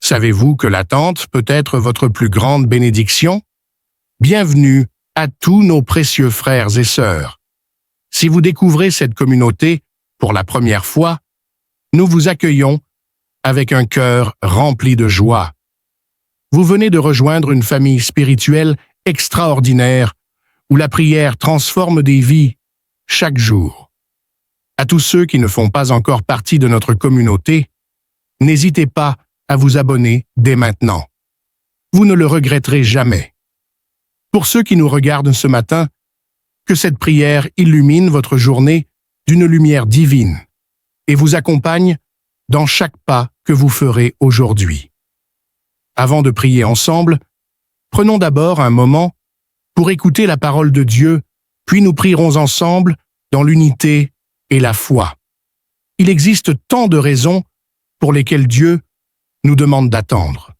Savez-vous que l'attente peut être votre plus grande bénédiction? Bienvenue à tous nos précieux frères et sœurs. Si vous découvrez cette communauté pour la première fois, nous vous accueillons avec un cœur rempli de joie. Vous venez de rejoindre une famille spirituelle extraordinaire où la prière transforme des vies chaque jour. À tous ceux qui ne font pas encore partie de notre communauté, n'hésitez pas à vous abonner dès maintenant. Vous ne le regretterez jamais. Pour ceux qui nous regardent ce matin, que cette prière illumine votre journée d'une lumière divine et vous accompagne dans chaque pas que vous ferez aujourd'hui. Avant de prier ensemble, prenons d'abord un moment pour écouter la parole de Dieu, puis nous prierons ensemble dans l'unité et la foi. Il existe tant de raisons pour lesquelles Dieu nous demande d'attendre.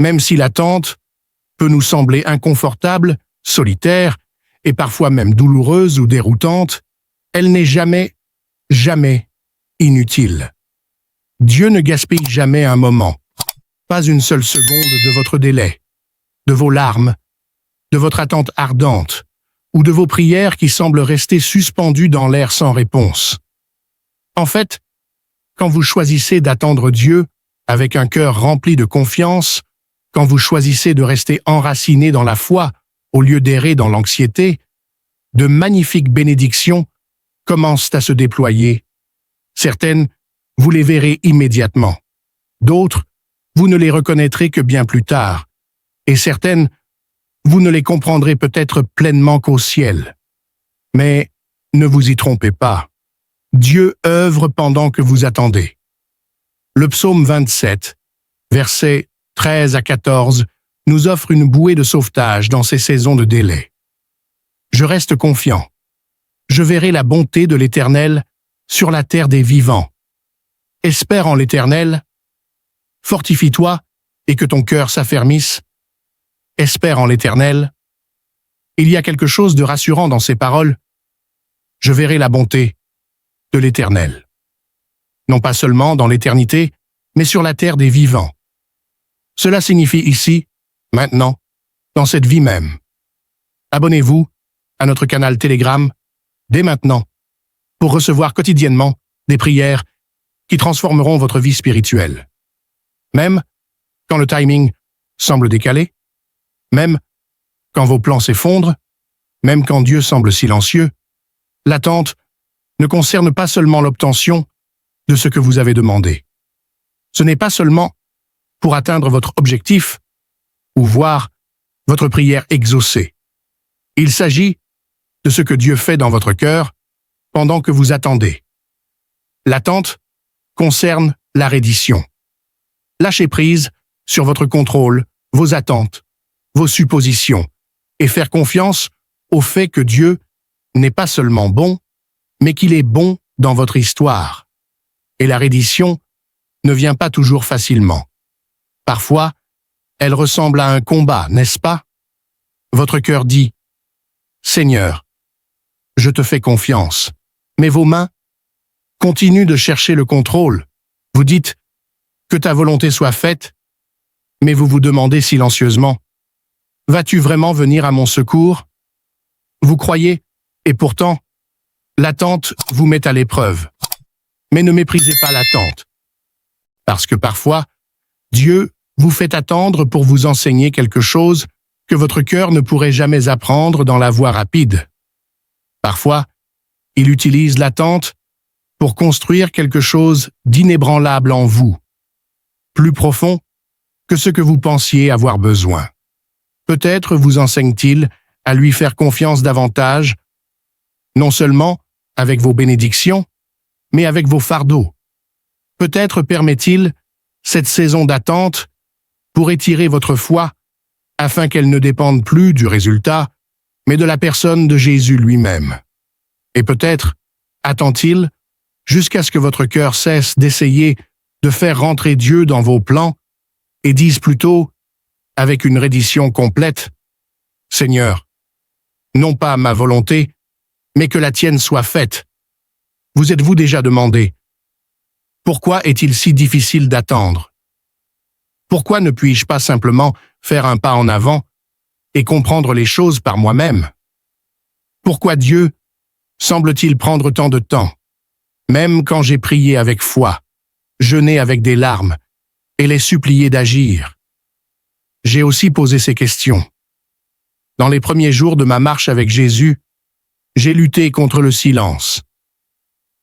Même si l'attente peut nous sembler inconfortable, solitaire et parfois même douloureuse ou déroutante, elle n'est jamais inutile. Dieu ne gaspille jamais un moment, pas une seule seconde de votre délai, de vos larmes, de votre attente ardente ou de vos prières qui semblent rester suspendues dans l'air sans réponse. En fait, quand vous choisissez d'attendre Dieu avec un cœur rempli de confiance, quand vous choisissez de rester enraciné dans la foi au lieu d'errer dans l'anxiété, de magnifiques bénédictions commencent à se déployer. Certaines, vous les verrez immédiatement. D'autres, vous ne les reconnaîtrez que bien plus tard. Et certaines, vous ne les comprendrez peut-être pleinement qu'au ciel. Mais ne vous y trompez pas. Dieu œuvre pendant que vous attendez. Le psaume 27, versets 13 à 14, nous offre une bouée de sauvetage dans ces saisons de délai. Je reste confiant. Je verrai la bonté de l'Éternel sur la terre des vivants. Espère en l'Éternel. Fortifie-toi et que ton cœur s'affermisse. Espère en l'Éternel. Il y a quelque chose de rassurant dans ces paroles. Je verrai la bonté de l'Éternel. Non pas seulement dans l'éternité, mais sur la terre des vivants. Cela signifie ici, maintenant, dans cette vie même. Abonnez-vous à notre canal Telegram dès maintenant pour recevoir quotidiennement des prières qui transformeront votre vie spirituelle. Même quand le timing semble décalé, même quand vos plans s'effondrent, même quand Dieu semble silencieux, l'attente ne concerne pas seulement l'obtention de ce que vous avez demandé. Ce n'est pas seulement pour atteindre votre objectif ou voir votre prière exaucée. Il s'agit de ce que Dieu fait dans votre cœur pendant que vous attendez. L'attente concerne la reddition. Lâchez prise sur votre contrôle, vos attentes, vos suppositions, et faire confiance au fait que Dieu n'est pas seulement bon, mais qu'il est bon dans votre histoire. Et la reddition ne vient pas toujours facilement. Parfois, elle ressemble à un combat, n'est-ce pas? Votre cœur dit « Seigneur, je te fais confiance », mais vos mains continuent de chercher le contrôle. Vous dites « Que ta volonté soit faite », mais vous vous demandez silencieusement « Vas-tu vraiment venir à mon secours ?» Vous croyez, et pourtant, l'attente vous met à l'épreuve. Mais ne méprisez pas l'attente. Parce que parfois, Dieu vous fait attendre pour vous enseigner quelque chose que votre cœur ne pourrait jamais apprendre dans la voie rapide. Parfois, il utilise l'attente pour construire quelque chose d'inébranlable en vous, plus profond que ce que vous pensiez avoir besoin. Peut-être vous enseigne-t-il à lui faire confiance davantage, non seulement avec vos bénédictions, mais avec vos fardeaux. Peut-être permet-il cette saison d'attente pour étirer votre foi afin qu'elle ne dépende plus du résultat, mais de la personne de Jésus lui-même. Et peut-être attend-il jusqu'à ce que votre cœur cesse d'essayer de faire rentrer Dieu dans vos plans et dise plutôt, avec une reddition complète, « Seigneur, non pas ma volonté, mais que la tienne soit faite. » Vous êtes-vous déjà demandé, pourquoi est-il si difficile d'attendre? Pourquoi ne puis-je pas simplement faire un pas en avant et comprendre les choses par moi-même? Pourquoi Dieu semble-t-il prendre tant de temps, même quand j'ai prié avec foi, jeûné avec des larmes et les supplié d'agir? J'ai aussi posé ces questions. Dans les premiers jours de ma marche avec Jésus, j'ai lutté contre le silence.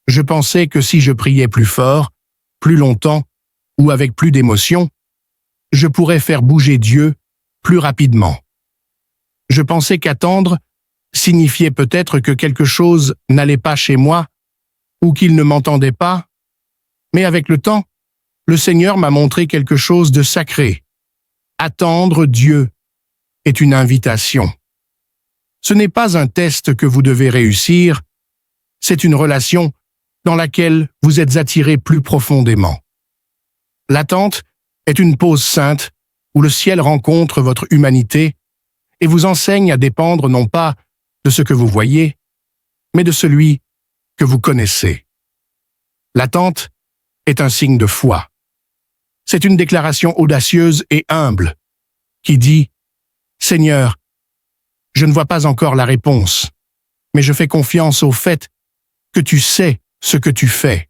Je pensais que si je priais plus fort, plus longtemps ou avec plus d'émotion, je pourrais faire bouger Dieu plus rapidement. Je pensais qu'attendre signifiait peut-être que quelque chose n'allait pas chez moi ou qu'il ne m'entendait pas, mais avec le temps, le Seigneur m'a montré quelque chose de sacré. Attendre Dieu est une invitation. Ce n'est pas un test que vous devez réussir, c'est une relation dans laquelle vous êtes attiré plus profondément. L'attente est une pause sainte où le ciel rencontre votre humanité et vous enseigne à dépendre non pas de ce que vous voyez, mais de celui que vous connaissez. L'attente est un signe de foi. C'est une déclaration audacieuse et humble qui dit « Seigneur, je ne vois pas encore la réponse, mais je fais confiance au fait que tu sais ce que tu fais.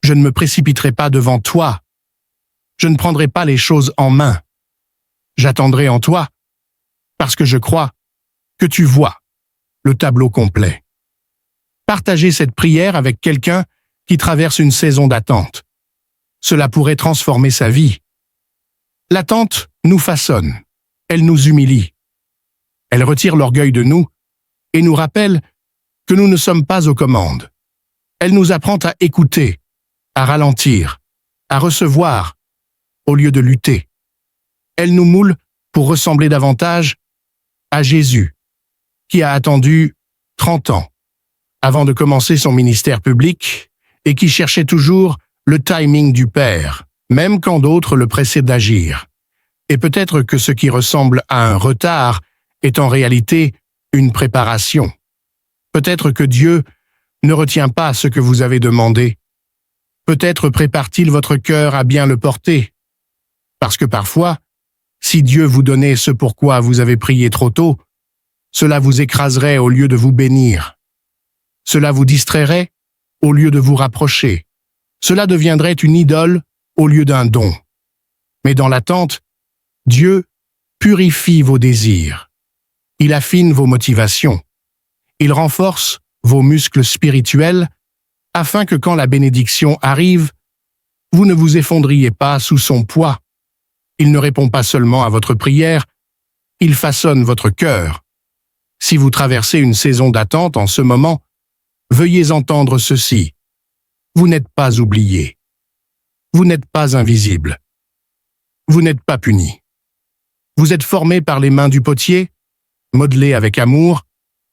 Je ne me précipiterai pas devant toi. Je ne prendrai pas les choses en main. J'attendrai en toi parce que je crois que tu vois le tableau complet. » Partagez cette prière avec quelqu'un qui traverse une saison d'attente. Cela pourrait transformer sa vie. L'attente nous façonne, elle nous humilie. Elle retire l'orgueil de nous et nous rappelle que nous ne sommes pas aux commandes. Elle nous apprend à écouter, à ralentir, à recevoir, au lieu de lutter. Elle nous moule pour ressembler davantage à Jésus, qui a attendu 30 ans avant de commencer son ministère public et qui cherchait toujours le timing du Père, même quand d'autres le pressaient d'agir. Et peut-être que ce qui ressemble à un retard est en réalité une préparation. Peut-être que Dieu ne retient pas ce que vous avez demandé. Peut-être prépare-t-il votre cœur à bien le porter. Parce que parfois, si Dieu vous donnait ce pourquoi vous avez prié trop tôt, cela vous écraserait au lieu de vous bénir. Cela vous distrairait au lieu de vous rapprocher. Cela deviendrait une idole au lieu d'un don. Mais dans l'attente, Dieu purifie vos désirs. Il affine vos motivations. Il renforce vos muscles spirituels afin que quand la bénédiction arrive, vous ne vous effondriez pas sous son poids. Il ne répond pas seulement à votre prière, il façonne votre cœur. Si vous traversez une saison d'attente en ce moment, veuillez entendre ceci. Vous n'êtes pas oublié. Vous n'êtes pas invisible. Vous n'êtes pas puni. Vous êtes formé par les mains du potier, modelé avec amour,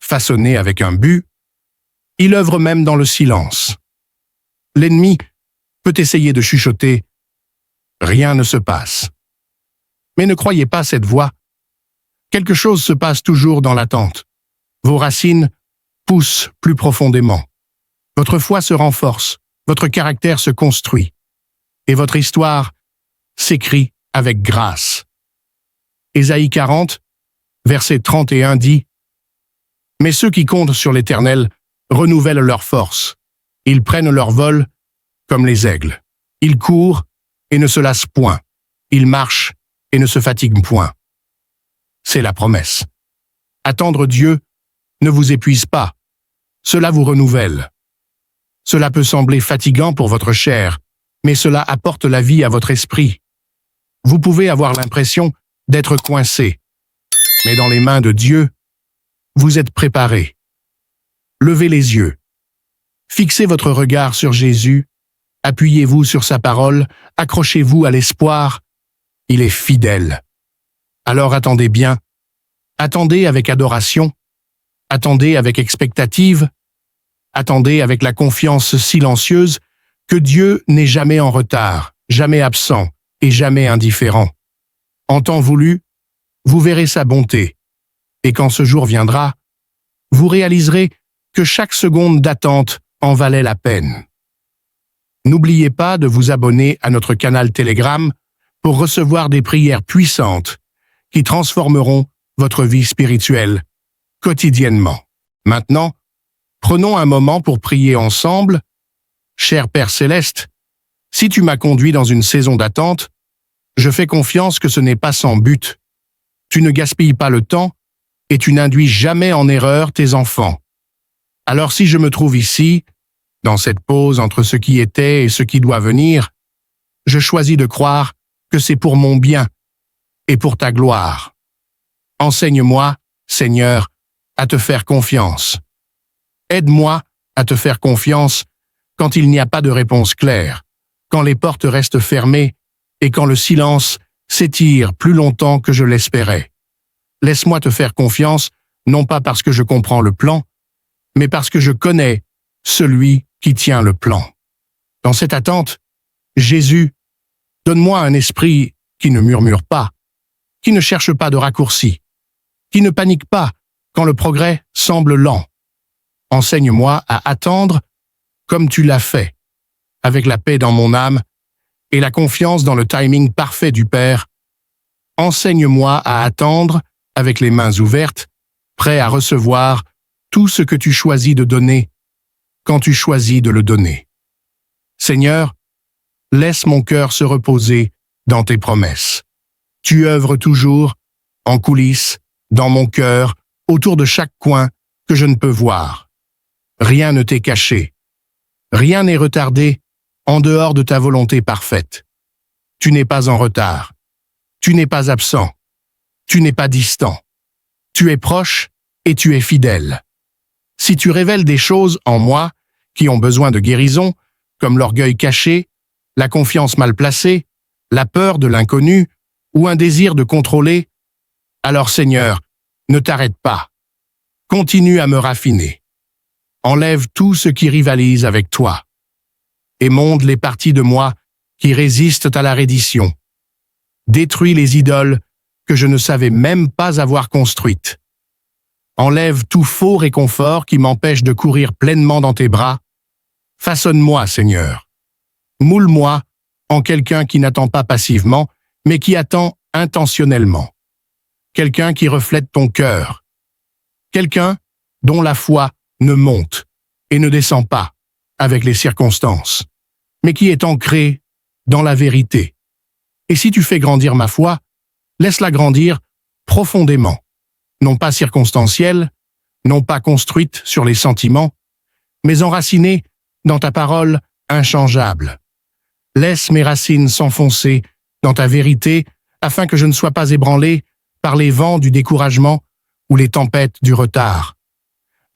façonné avec un but. Il œuvre même dans le silence. L'ennemi peut essayer de chuchoter « Rien ne se passe ». Mais ne croyez pas cette voix. Quelque chose se passe toujours dans l'attente. Vos racines poussent plus profondément. Votre foi se renforce, votre caractère se construit, et votre histoire s'écrit avec grâce. Ésaïe 40, verset 31 dit « Mais ceux qui comptent sur l'Éternel renouvellent leur force. Ils prennent leur vol comme les aigles. Ils courent et ne se lassent point. Ils marchent et ne se fatiguent point. » C'est la promesse. Attendre Dieu ne vous épuise pas. Cela vous renouvelle. Cela peut sembler fatigant pour votre chair, mais cela apporte la vie à votre esprit. Vous pouvez avoir l'impression d'être coincé, mais dans les mains de Dieu, vous êtes préparé. Levez les yeux. Fixez votre regard sur Jésus, appuyez-vous sur sa parole, accrochez-vous à l'espoir. Il est fidèle. Alors attendez bien. Attendez avec adoration. Attendez avec expectative. Attendez avec la confiance silencieuse que Dieu n'est jamais en retard, jamais absent et jamais indifférent. En temps voulu, vous verrez sa bonté. Et quand ce jour viendra, vous réaliserez que chaque seconde d'attente en valait la peine. N'oubliez pas de vous abonner à notre canal Telegram pour recevoir des prières puissantes qui transformeront votre vie spirituelle quotidiennement. Maintenant, prenons un moment pour prier ensemble. Cher Père Céleste, si tu m'as conduit dans une saison d'attente, je fais confiance que ce n'est pas sans but. Tu ne gaspilles pas le temps et tu n'induis jamais en erreur tes enfants. Alors si je me trouve ici, dans cette pause entre ce qui était et ce qui doit venir, je choisis de croire que c'est pour mon bien et pour ta gloire. Enseigne-moi, Seigneur, à te faire confiance. Aide-moi à te faire confiance quand il n'y a pas de réponse claire, quand les portes restent fermées et quand le silence s'étire plus longtemps que je l'espérais. Laisse-moi te faire confiance, non pas parce que je comprends le plan, mais parce que je connais celui qui tient le plan. Dans cette attente, Jésus, donne-moi un esprit qui ne murmure pas, qui ne cherche pas de raccourcis, qui ne panique pas quand le progrès semble lent. Enseigne-moi à attendre comme tu l'as fait, avec la paix dans mon âme et la confiance dans le timing parfait du Père. Enseigne-moi à attendre avec les mains ouvertes, prêt à recevoir tout ce que tu choisis de donner quand tu choisis de le donner. Seigneur, laisse mon cœur se reposer dans tes promesses. Tu œuvres toujours, en coulisses, dans mon cœur, autour de chaque coin que je ne peux voir. Rien ne t'est caché. Rien n'est retardé en dehors de ta volonté parfaite. Tu n'es pas en retard. Tu n'es pas absent. Tu n'es pas distant. Tu es proche et tu es fidèle. Si tu révèles des choses en moi qui ont besoin de guérison, comme l'orgueil caché, la confiance mal placée, la peur de l'inconnu ou un désir de contrôler, alors Seigneur, ne t'arrête pas. Continue à me raffiner. Enlève tout ce qui rivalise avec toi. Émonde les parties de moi qui résistent à la reddition. Détruis les idoles que je ne savais même pas avoir construites. Enlève tout faux réconfort qui m'empêche de courir pleinement dans tes bras. Façonne-moi, Seigneur. Moule-moi en quelqu'un qui n'attend pas passivement, mais qui attend intentionnellement. Quelqu'un qui reflète ton cœur. Quelqu'un dont la foi ne monte et ne descend pas avec les circonstances, mais qui est ancré dans la vérité. Et si tu fais grandir ma foi, laisse-la grandir profondément, non pas circonstancielle, non pas construite sur les sentiments, mais enracinée dans ta parole inchangeable. Laisse mes racines s'enfoncer dans ta vérité afin que je ne sois pas ébranlé par les vents du découragement ou les tempêtes du retard.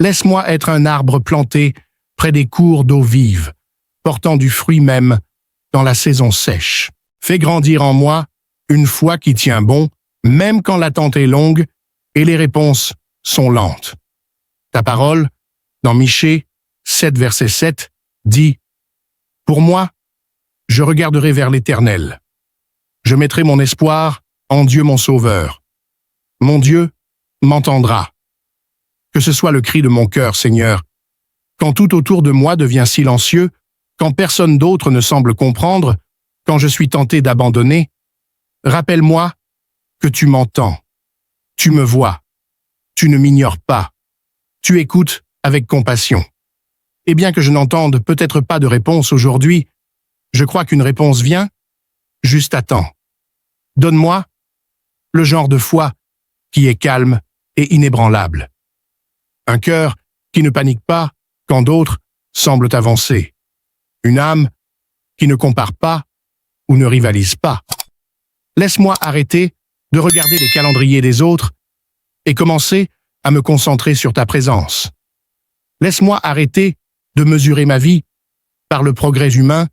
Laisse-moi être un arbre planté près des cours d'eau vive, portant du fruit même dans la saison sèche. Fais grandir en moi une foi qui tient bon, même quand l'attente est longue et les réponses sont lentes. Ta parole, dans Michée 7, verset 7, dit « Pour moi, je regarderai vers l'Éternel. Je mettrai mon espoir en Dieu mon Sauveur. Mon Dieu m'entendra. Que ce soit le cri de mon cœur, Seigneur, quand tout autour de moi devient silencieux, quand personne d'autre ne semble comprendre, quand je suis tenté d'abandonner, rappelle-moi que tu m'entends, tu me vois, tu ne m'ignores pas, tu écoutes avec compassion. Et bien que je n'entende peut-être pas de réponse aujourd'hui, je crois qu'une réponse vient, juste à temps. Donne-moi le genre de foi qui est calme et inébranlable. Un cœur qui ne panique pas quand d'autres semblent avancer. Une âme qui ne compare pas ou ne rivalise pas. Laisse-moi arrêter de regarder les calendriers des autres et commencer à me concentrer sur ta présence. Laisse-moi arrêter de mesurer ma vie par le progrès humain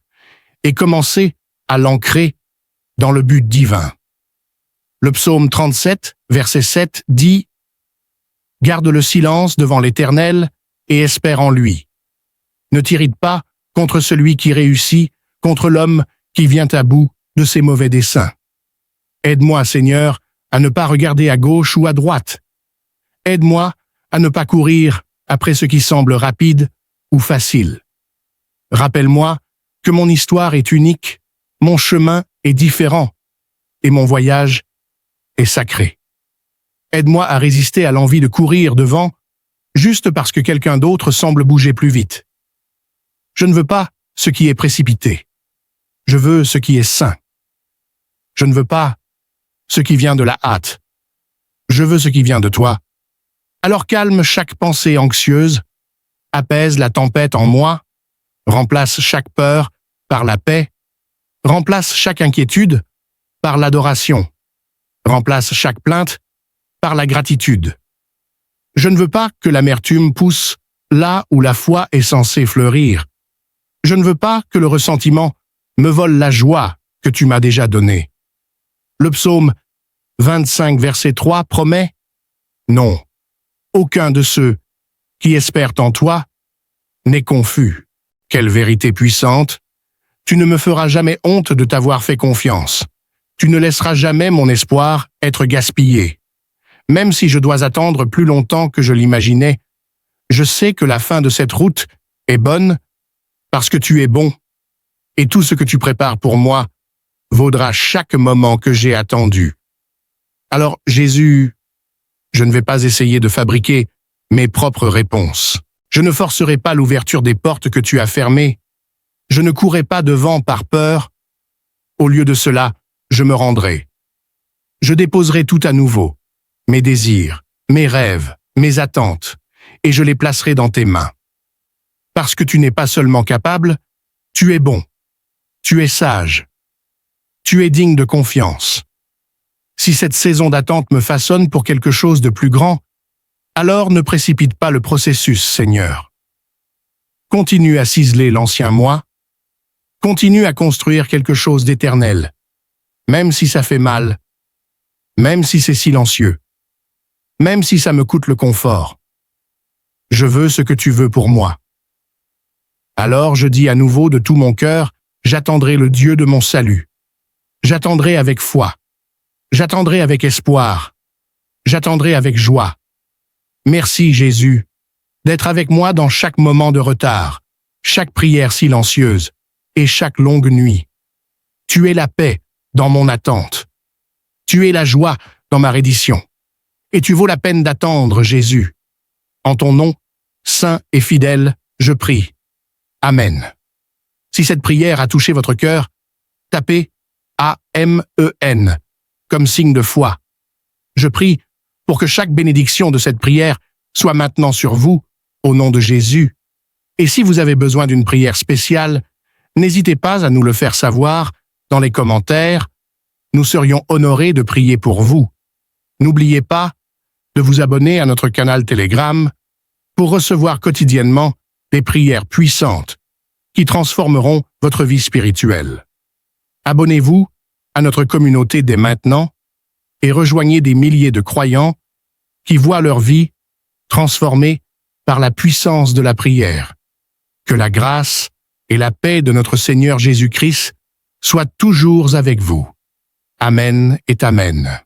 et commencer à l'ancrer dans le but divin. Le psaume 37, verset 7 dit « Garde le silence devant l'Éternel et espère en lui. Ne t'irrite pas contre celui qui réussit, contre l'homme qui vient à bout de ses mauvais desseins. Aide-moi, Seigneur, à ne pas regarder à gauche ou à droite. Aide-moi à ne pas courir après ce qui semble rapide ou facile. Rappelle-moi que mon histoire est unique, mon chemin est différent, et mon voyage est sacré. Aide-moi à résister à l'envie de courir devant, juste parce que quelqu'un d'autre semble bouger plus vite. Je ne veux pas ce qui est précipité. Je veux ce qui est sain. Je ne veux pas ce qui vient de la hâte. Je veux ce qui vient de toi. Alors calme chaque pensée anxieuse, apaise la tempête en moi, remplace chaque peur par la paix, remplace chaque inquiétude par l'adoration, remplace chaque plainte par la gratitude. Je ne veux pas que l'amertume pousse là où la foi est censée fleurir. Je ne veux pas que le ressentiment me vole la joie que tu m'as déjà donnée. Le psaume 25, verset 3 promet « Non, aucun de ceux qui espèrent en toi n'est confus. Quelle vérité puissante! Tu ne me feras jamais honte de t'avoir fait confiance. Tu ne laisseras jamais mon espoir être gaspillé. Même si je dois attendre plus longtemps que je l'imaginais, je sais que la fin de cette route est bonne parce que tu es bon, et tout ce que tu prépares pour moi vaudra chaque moment que j'ai attendu. Alors, Jésus, je ne vais pas essayer de fabriquer mes propres réponses. Je ne forcerai pas l'ouverture des portes que tu as fermées. Je ne courrai pas devant par peur. Au lieu de cela, je me rendrai. Je déposerai tout à nouveau, mes désirs, mes rêves, mes attentes, et je les placerai dans tes mains. Parce que tu n'es pas seulement capable, tu es bon, tu es sage, tu es digne de confiance. Si cette saison d'attente me façonne pour quelque chose de plus grand, alors ne précipite pas le processus, Seigneur. Continue à ciseler l'ancien moi, continue à construire quelque chose d'éternel, même si ça fait mal, même si c'est silencieux, même si ça me coûte le confort. Je veux ce que tu veux pour moi. Alors je dis à nouveau de tout mon cœur, j'attendrai le Dieu de mon salut. J'attendrai avec foi. J'attendrai avec espoir. J'attendrai avec joie. Merci Jésus, d'être avec moi dans chaque moment de retard, chaque prière silencieuse et chaque longue nuit. Tu es la paix dans mon attente. Tu es la joie dans ma reddition. Et tu vaux la peine d'attendre, Jésus. En ton nom, saint et fidèle, je prie. Amen. Si cette prière a touché votre cœur, tapez A-M-E-N comme signe de foi. Je prie pour que chaque bénédiction de cette prière soit maintenant sur vous, au nom de Jésus. Et si vous avez besoin d'une prière spéciale, n'hésitez pas à nous le faire savoir dans les commentaires. Nous serions honorés de prier pour vous. N'oubliez pas de vous abonner à notre canal Telegram pour recevoir quotidiennement des prières puissantes qui transformeront votre vie spirituelle. Abonnez-vous à notre communauté dès maintenant et rejoignez des milliers de croyants qui voient leur vie transformée par la puissance de la prière. Que la grâce et la paix de notre Seigneur Jésus-Christ soient toujours avec vous. Amen et Amen.